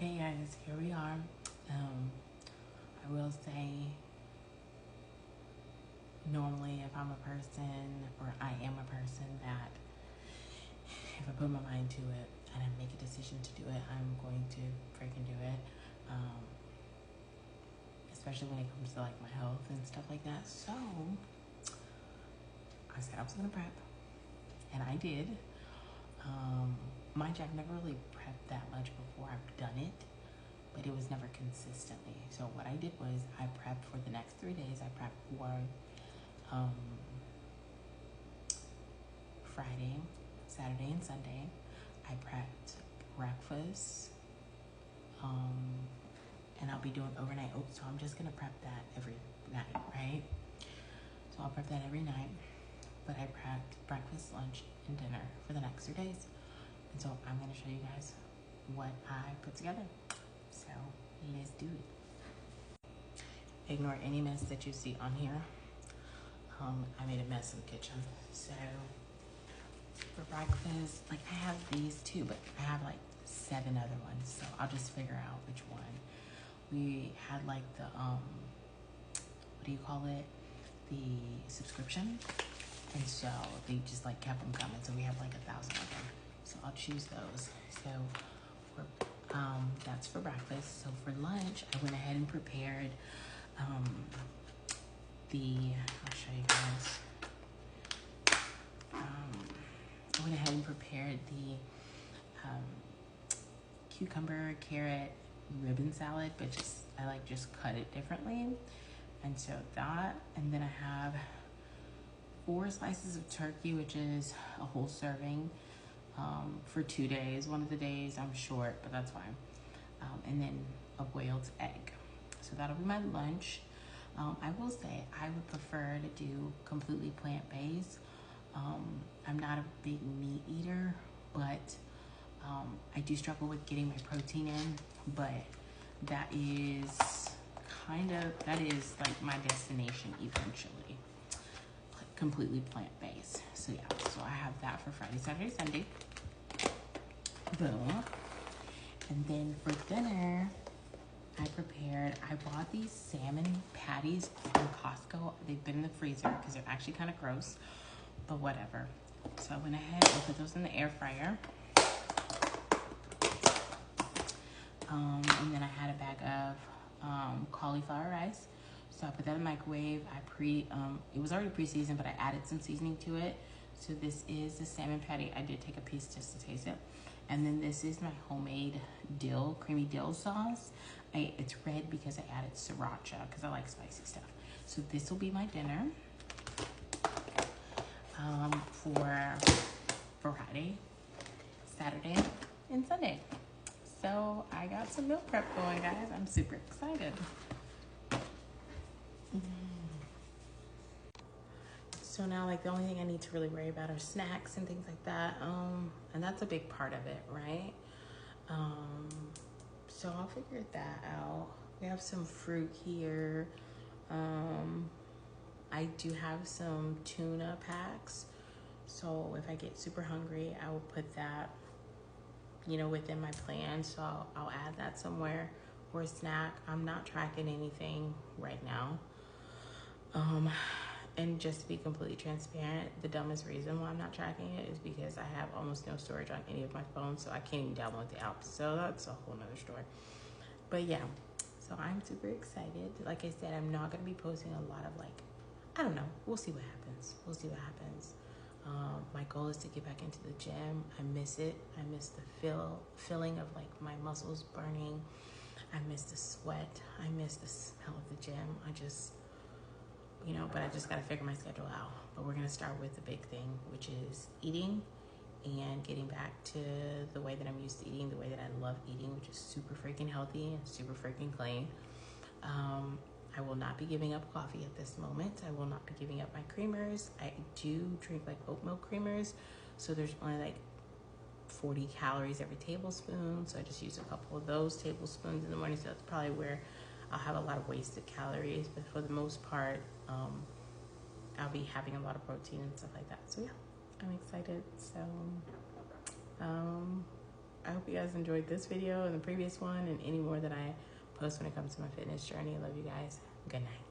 Okay, guys, here we are. I will say, normally if I'm a person, or I am a person that if I put my mind to it and I make a decision to do it, I'm going to freaking do it. Especially when it comes to like my health and stuff like that. So I said I was gonna prep, and I did. Mind you, I've never really prepped that much before. I've done it, but it was never consistently. So what I did was I prepped for the next 3 days. I prepped for Friday, Saturday, and Sunday. I prepped breakfast, and I'll be doing overnight oats. So I'm just gonna prep that every night, right? So I'll prep that every night. But I prepped breakfast, lunch, and dinner for the next 3 days. And so I'm gonna show you guys what I put together. So let's do it. Ignore any mess that you see on here. I made a mess in the kitchen. So for breakfast, like I have these too, but I have like 7 other ones. So I'll just figure out which one. We had like the, what do you call it? The subscription. And so they just like kept them coming. So we have like 1,000 of them. So I'll choose those. So for, that's for breakfast. So for lunch, I went ahead and prepared I'll show you guys. I went ahead and prepared the cucumber, carrot, ribbon salad, but I just cut it differently. And so that, and then I have 4 slices of turkey, which is a whole serving for 2 days. One of the days I'm short, but that's fine. And then a boiled egg. So that'll be my lunch. I will say I would prefer to do completely plant-based. I'm not a big meat eater, but I do struggle with getting my protein in, but that is like my destination eventually. Completely plant-based. So yeah, so I have that for Friday, Saturday, Sunday. Boom. And then for dinner, I bought these salmon patties from Costco. They've been in the freezer because they're actually kind of gross, but whatever. So I went ahead and put those in the air fryer. And then I had a bag of cauliflower rice. So I put that in the microwave. It was already pre-seasoned, but I added some seasoning to it. So this is the salmon patty. I did take a piece just to taste it. And then this is my homemade creamy dill sauce. It's red because I added sriracha because I like spicy stuff. So this will be my dinner for Friday, Saturday, and Sunday. So I got some meal prep going, guys. I'm super excited. So now, like, the only thing I need to really worry about are snacks and things like that. And that's a big part of it, right? So I'll figure that out. We have some fruit here. I do have some tuna packs. So if I get super hungry, I will put that, within my plan. So I'll add that somewhere for a snack. I'm not tracking anything right now. And just to be completely transparent, the dumbest reason why I'm not tracking it is because I have almost no storage on any of my phones, so I can't even download the app. So that's a whole nother story. But yeah, so I'm super excited. Like I said, I'm not going to be posting a lot of I don't know. We'll see what happens. My goal is to get back into the gym. I miss it. I miss the feeling of my muscles burning. I miss the sweat. I miss the smell of the gym. But I just got to figure my schedule out. But we're going to start with the big thing, which is eating and getting back to the way that I'm used to eating, the way that I love eating, which is super freaking healthy and super freaking clean. I will not be giving up coffee at this moment. I will not be giving up my creamers. I do drink oat milk creamers. So there's only 40 calories every tablespoon. So I just use a couple of those tablespoons in the morning. So that's probably where I'll have a lot of wasted calories, but for the most part, I'll be having a lot of protein and stuff like that. So yeah, I'm excited. So I hope you guys enjoyed this video and the previous one and any more that I post when it comes to my fitness journey. I love you guys. Good night.